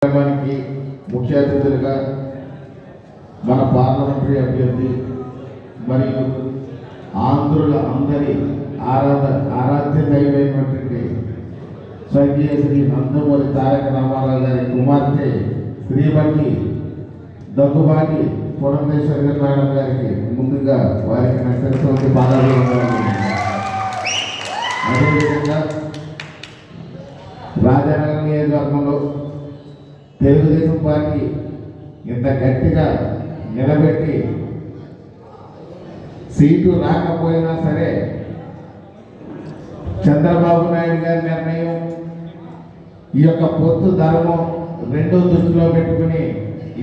కార్యక్రమానికి ముఖ్య అతిథులుగా మన పార్లమెంటరీ అభ్యర్థి మరియు ఆంధ్రుల అందరి ఆరాధ్య దైవమైనటువంటి స్వర్గీయ శ్రీ నందమూరి తారక రామారావు గారి కుమార్తె శ్రీమతి దగ్గుబాటి పురంధేశ్వరి మేడం గారికి ముందుగా వారికి నచ్చటువంటి బాధలు. అదేవిధంగా రాజానగర్ నియోజకవర్గంలో తెలుగుదేశం పార్టీ ఇంత గట్టిగా నిలబెట్టి సీటు రాకపోయినా సరే చంద్రబాబు నాయుడు గారి నిర్ణయం, ఈ యొక్క పొత్తు ధర్మం రెండో దృష్టిలో పెట్టుకుని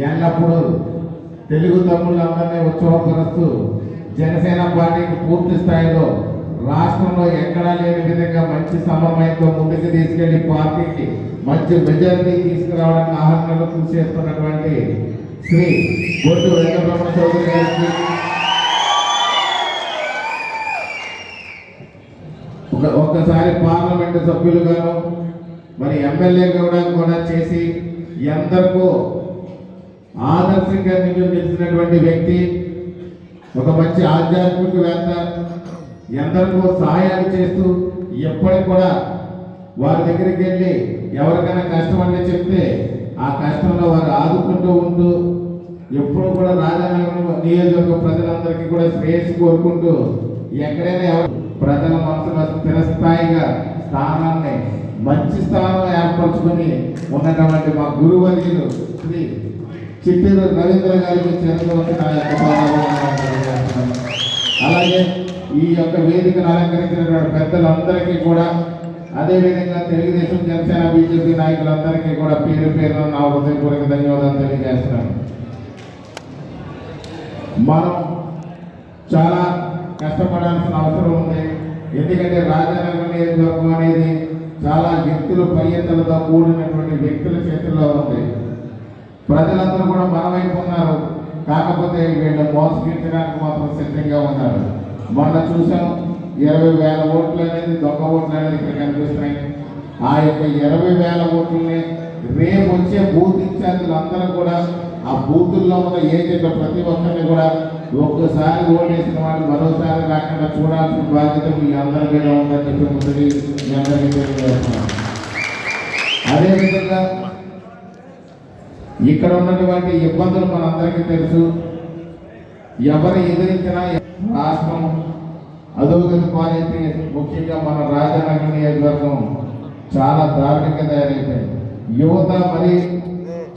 ఎల్లప్పుడూ తెలుగు తమ్ముళ్ళందరినీ ఉత్సవపరుస్తూ జనసేన పార్టీకి పూర్తి స్థాయిలో రాష్ట్రంలో ఎక్కడా లేని విధంగా మంచి సమన్వయంతో ముందుకు తీసుకెళ్లి పార్టీకి మంచి మెజారిటీ తీసుకురావడానికి ఆహ్వానాలు కృషి చేస్తున్నటువంటి శ్రీ బొడ్డు వెంకటరమణ చౌదరి గారికి, ఒక్కసారి పార్లమెంటు సభ్యులుగాను మరి ఎమ్మెల్యేగా కూడా చేసి ఎందరికో ఆదర్శంగా నిలిచినటువంటి వ్యక్తి, ఒక మంచి ఆధ్యాత్మికవేత్త, ఎందరికో సహాయాలు చేస్తూ ఎప్పటికి కూడా వారి దగ్గరికి వెళ్ళి ఎవరికైనా కష్టం అంటే చెప్తే ఆ కష్టంలో వారు ఆదుకుంటూ ఉంటూ ఎప్పుడు కూడా రాజానగరం నియోజకవర్గ ప్రజలందరికీ కూడా శ్రేయస్సు కోరుకుంటూ ఎక్కడైనా ఎవరు ప్రజల మనసులో స్థిరస్థాయిగా స్థానాన్ని మంచి స్థానం ఏర్పరచుకొని ఉన్నటువంటి మా గురువర్యులు శ్రీ చిట్టూరు రవీంద్ర గారికి చేరుకోవచ్చు. అలాగే ఈ యొక్క వేదికను అలంకరించినటువంటి పెద్దలందరికీ కూడా, అదేవిధంగా తెలుగుదేశం జనసేన బీజేపీ నాయకులందరికీ కూడా పేరు పేరున నా హృదయపూర్వక ధన్యవాదాలు తెలియజేస్తున్నాను. మనం చాలా కష్టపడాల్సిన అవసరం ఉంది. ఎందుకంటే రాజానగరం నియోజకవర్గం అనేది చాలా వ్యక్తుల పర్యటనతో కూడినటువంటి వ్యక్తుల చేతుల్లో ఉంది. ప్రజలందరూ కూడా మన వైపు ఉన్నారు, కాకపోతే వీళ్ళు మోసగించడానికి మాత్రం సిద్ధంగా ఉన్నారు. మొన్న చూసాం 20,000 ఓట్లు అనేది దొంగ ఓట్లు అనేది ఇక్కడ కనిపిస్తున్నాయి. ఆ యొక్క 20,000 ఓట్లని రేపు వచ్చే బూత్ ఇన్ఛార్జీలు అందరూ కూడా ఆ బూతుల్లో ఉన్న ఏజెంట్ ప్రతి ఒక్కరిని కూడా ఒక్కసారి ఓటేసిన వాళ్ళు మరోసారి రాకుండా చూడాల్సిన బాధ్యత మీ అందరి మీద ఉందని చెప్పి ముందుకి మీ అందరికీ తెలియజేస్తున్నాను. అదేవిధంగా ఇక్కడ ఉన్నటువంటి ఇబ్బందులు మనందరికీ తెలుసు. ఎవరు ఎదిరించినా రాష్ట్రం అధోగతి పాలైతే, ముఖ్యంగా మన రాజానగరం నియోజకవర్గం చాలా దారుణంగా తయారైపోయింది. యువత మరి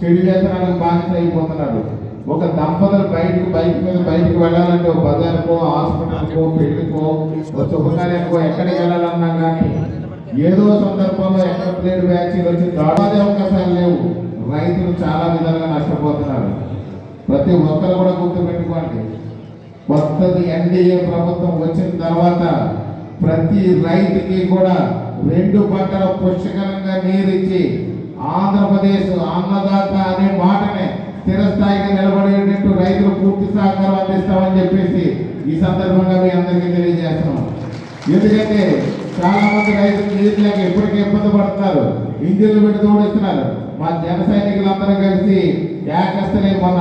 చెడు వ్యసనాలకు బానిస అయిపోతున్నారు. ఒక దంపతులు బైక్ మీద బయటకు వెళ్ళాలంటే ఒక బజార్కో, హాస్పిటల్కో, పెళ్లికో, ఒక శుభకార్యానికో ఎక్కడికి వెళ్ళాలన్నా కానీ ఏదో సందర్భంలో ఎక్కడ ప్లేట్ వ్యాక్సిన్ వచ్చి దాడాదే అవకాశాలు లేవు. రైతులు చాలా విధాలుగా నష్టపోతున్నారు. ప్రతి ఒక్కరు కూడా గుర్తుపెట్టుకోండి, కొత్తది ఎన్డీఏ ప్రభుత్వం వచ్చిన తర్వాత ప్రతి రైతుకి కూడా 2 పంటల పుష్కలంగా నీరిచ్చి ఆంధ్రప్రదేశ్ అన్నదాత అనే మాటనే స్థిరస్థాయిగా నిలబడేటట్టు రైతులు పూర్తి సహకారం అందిస్తామని చెప్పేసి ఈ సందర్భంగా మీ అందరికీ తెలియజేస్తున్నాం. ఎందుకంటే చాలా మంది రైతులు నీరు లేక ఎప్పటికీ ఇబ్బంది పడుతున్నారు, ఇంజిన్లు పెట్టి తోడిస్తున్నారు. మా జన సైనికులందరూ కలిసి ఏకస్తలే మన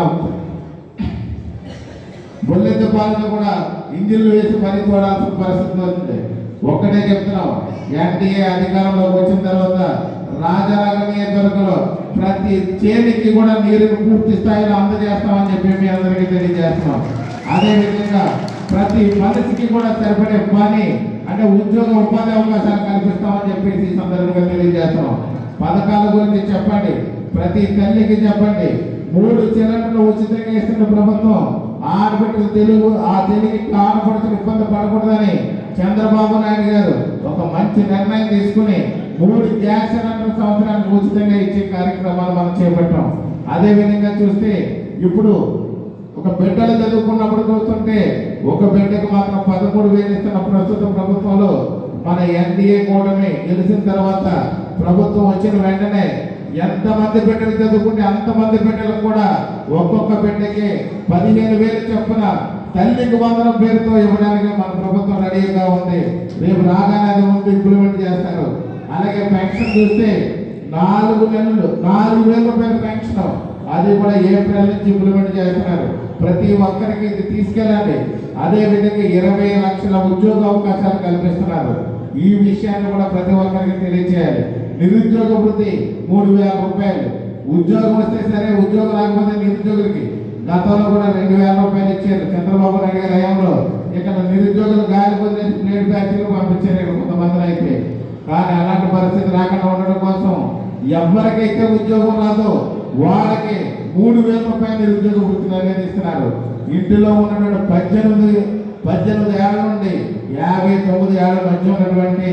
బొల్లెద్ద పాలన కూడా ఇంజిన్లు వేసి మరీ తోడాల్సిన పరిస్థితి వస్తుంది. ఒక్కటే చెప్తున్నాం, ఎన్డీఏ అధికారంలోకి వచ్చిన తర్వాత రాజానగరం నియోజకవర్గంలో ప్రతి చేతికి కూడా నీరుని పూర్తి స్థాయిలో అందజేస్తామని చెప్పి మీ అందరికీ తెలియజేస్తున్నాం. అదేవిధంగా ప్రతి మనిషికి కూడా సరిపడే పని అంటే ఉపాధి అవకాశాలు కల్పిస్తామని చెప్పేసి ఈ సందర్భంగా తెలియజేస్తున్నాం. పథకాల గురించి చెప్పండి, ప్రతి తల్లికి చెప్పండి. 3 సిలిండర్లు ఉచితంగా ఇస్తున్న ప్రభుత్వం ఆడబిడ్డలు తెలుగుకి ఆడపడుచులు ఇబ్బంది పడకూడదని చంద్రబాబు నాయుడు గారు ఒక మంచి నిర్ణయం తీసుకుని 3 గ్యాస్ సిలిండర్లు సంవత్సరానికి ఉచితంగా ఇచ్చే కార్యక్రమాలు మనం చేపట్టాం. అదేవిధంగా చూస్తే ఇప్పుడు ఒక బిడ్డలు చదువుకున్నప్పుడు చూస్తుంటే ఒక బిడ్డకు మాత్రం 13,000 ఇస్తున్న ప్రస్తుత ప్రభుత్వంలో మన ఎన్డీఏ కూటమి గెలిచిన తర్వాత ప్రభుత్వం వచ్చిన వెంటనే ఎంతమంది బిడ్డలు చదువుకుంటే అంతమంది బిడ్డలకు కూడా ఒక్కొక్క బిడ్డకి 15,000 చొప్పున తల్లికి వందనం పేరుతో ఇవ్వడానికి మన ప్రభుత్వం రెడీగా ఉంది. రేపు రాగానే అది ముందు ఇంప్లిమెంట్ చేస్తారు. అలాగే పెన్షన్ చూస్తే 4 నెలలు 4,000 రూపాయల పెన్షన్, అది కూడా ఏప్రిల్ నుంచి ఇంప్లిమెంట్ చేస్తున్నారు. ప్రతి ఒక్కరికి ఇది తీసుకెళ్ళండి. అదే విధంగా 20 లక్షల ఉద్యోగ అవకాశాలు కల్పిస్తున్నారు. ఈ విషయాన్ని కూడా ప్రతి ఒక్కరికి తెలియజేయాలి. నిరుద్యోగ వృత్తి 3,000 రూపాయలు. ఉద్యోగం వస్తే సరే, ఉద్యోగం రాకపోతే నిరుద్యోగులకి గతంలో కూడా 2,000 రూపాయలు ఇచ్చారు చంద్రబాబు నాయుడు గారి హయాంలో. ఇక్కడ నిరుద్యోగులు గాలి వదిలేసి ప్లేట్ బ్యాచ్లు పంపించారు కొంతమందిని అయితే. కానీ అలాంటి పరిస్థితి రాకుండా ఉండడం కోసం ఎవరికైతే ఉద్యోగం రాదో వాళ్ళకి 3,000 రూపాయలు నిరుద్యోగ వృత్తులు అనేది ఇస్తున్నారు. ఇంటిలో ఉన్నటువంటి 18 ఏళ్ల నుండి 59 ఏళ్ల మధ్య ఉన్నటువంటి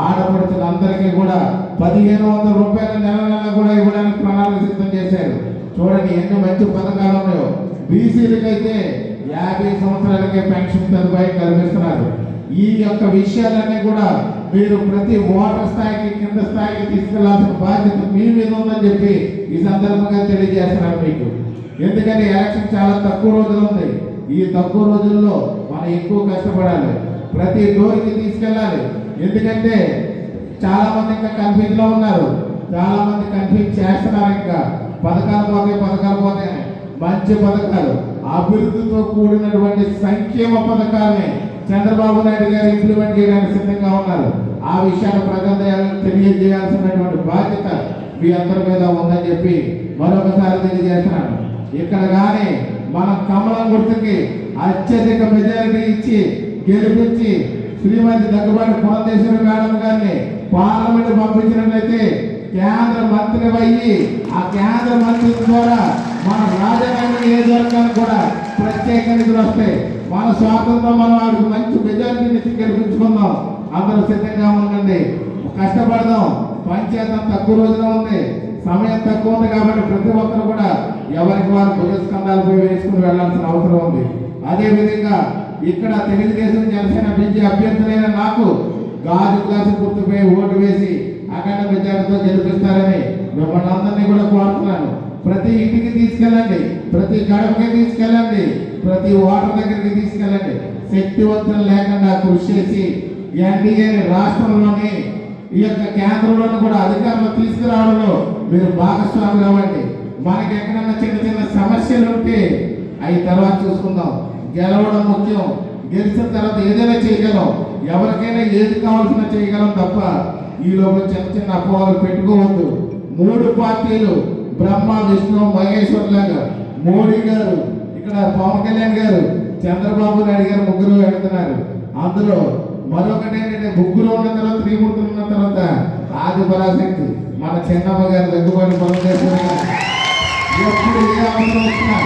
ఆడపడుచులందరికీ కూడా 1,500 రూపాయల నెల కూడా ఇవ్వడానికి ప్రణాళిక సిద్ధం చేశారు. చూడండి ఎన్ని మంచి పథకాలు ఉన్నాయో. బీసీలకు అయితే 50 సంవత్సరాలకే పెన్షన్ సదుపాయం కల్పిస్తున్నారు. ఈ యొక్క విషయాలన్నీ కూడా మీరు ప్రతి ఓటర్ స్థాయికి, కింద స్థాయికి తీసుకెళ్లాల్సిన బాధ్యత మీ మీద ఉందని చెప్పి ఈ సందర్భంగా తెలియజేస్తున్నారు మీకు. ఎందుకంటే ఎలక్షన్ చాలా తక్కువ రోజులు ఉంది. ఈ తక్కువ రోజుల్లో మనం ఎక్కువ కష్టపడాలి, ప్రతి డోర్కి తీసుకెళ్ళాలి. ఎందుకంటే చాలా మంది ఇంకా కన్ఫ్యూజ్ లో ఉన్నారు, చాలా మంది కన్ఫ్యూజ్ చేస్తున్నారు. ఇంకా పథకాలు పోతాయి. మంచి పథకాలు, అభివృద్ధితో కూడినటువంటి సంక్షేమ పథకాలని చంద్రబాబు నాయుడు గారు ఇంప్లిమెంట్ చేయడానికి సిద్ధంగా ఉన్నారు. ఆ విషయాన్ని ప్రజలకు తెలియజేయాల్సినటువంటి బాధ్యత మీ అందరి మీద ఉందని చెప్పి మరొకసారి తెలియజేస్తున్నాను. ఇక్కడ కానీ మనం కమలం గుర్తుకి అత్యధిక మెజారిటీ ఇచ్చి గెలిపించి శ్రీమతి దగ్గుబాటి పురంధేశ్వరి మేడం గారిని పార్లమెంట్ పంపించినట్లయితే కేంద్ర మంత్రి అయ్యి ఆ కేంద్ర మంత్రి ద్వారా మన రాజధాని నియోజకవర్గానికి కూడా ప్రత్యేక నిధులు వస్తాయి. మన స్వాతంత్రం మనం వారికి మంచి మెజారిటీని గెలిపించుకుందాం. అందరూ సిద్ధంగా ఉండండి, కష్టపడదాం. పంచాయతీ తక్కువ రోజులో ఉంది, సమయం తక్కువ ఉంది కాబట్టి ప్రతి ఒక్కరు కూడా ఎవరికి వారు భుజస్కంధాలు పోయి వేసుకుని వెళ్లాల్సిన అవసరం ఉంది. అదేవిధంగా ఇక్కడ తెలుగుదేశం, జనసేన, బీజేపీ అభ్యర్థులైన నాకు గాజు గ్లాసు గుర్తుపై ఓటు వేసి అఖండ మెజారిటీతో గెలిపిస్తారని మిమ్మల్ని అందరినీ కూడా కోరుతున్నాను. ప్రతి ఇంటికి తీసుకెళ్ళండి, ప్రతి గడపకి తీసుకెళ్ళండి, ప్రతి ఓటర్ దగ్గరికి తీసుకెళ్ళండి. శక్తివంతులు లేకుండా కృషి చేసి ఎన్డీఏ రాష్ట్రంలోని ఈ యొక్క కేంద్రంలోని కూడా అధికారులు తీసుకురావడంలో మీరు భాగస్వాములు అవ్వండి. మనకి ఎక్కడన్నా చిన్న చిన్న సమస్యలు ఉంటే అవి తర్వాత చూసుకుందాం. గెలవడం ముఖ్యం. గెలిచిన తర్వాత ఏదైనా చేయగలం, ఎవరికైనా ఏది కావాల్సిన చేయగలం తప్ప ఈ లోపల చిన్న చిన్న అపోహలు పెట్టుకోవద్దు. 3 పార్టీలు బ్రహ్మ, విష్ణు, మహేశ్వర్లాగా మోడీ గారు, ఇక్కడ పవన్ కళ్యాణ్ గారు, చంద్రబాబు నాయుడు గారు ముగ్గురు వెళ్తున్నారు. అందులో మరొకటి ఏంటంటే ముగ్గురు ఉన్న తర్వాత, త్రిమూర్తులు ఉన్న తర్వాత ఆది పరాశక్తి మన చిన్నమ్మ గారు దగ్గుబాటి పురంధేశ్వరి గారు ఎప్పుడు ఏ అవసరం వచ్చినా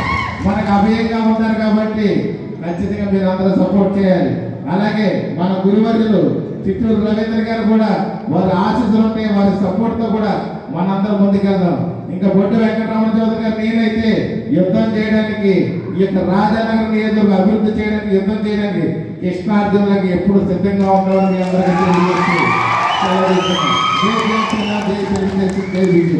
మనకు అభయంగా ఉన్నారు కాబట్టి ఖచ్చితంగా మీరు అందరూ సపోర్ట్ చేయాలి. అలాగే మన గురువర్యులు చిత్తూరు రవీంద్ర గారు కూడా వారి ఆశీస్సులు ఉంటాయి, వారి సపోర్ట్తో కూడా మనందరం ముందుకెళ్దాం. ఇంకా బొడ్డు వెంకటరమణ చౌదరి గారు నేనైతే యుద్ధం చేయడానికి, ఈ యొక్క రాజానగర్ నియోజకవర్గం అభివృద్ధి చేయడానికి, యుద్ధం చేయడానికి కృష్ణార్జునులకి ఎప్పుడు సిద్ధంగా ఉండాలని మీ అందరికీ తెలియజేస్తూ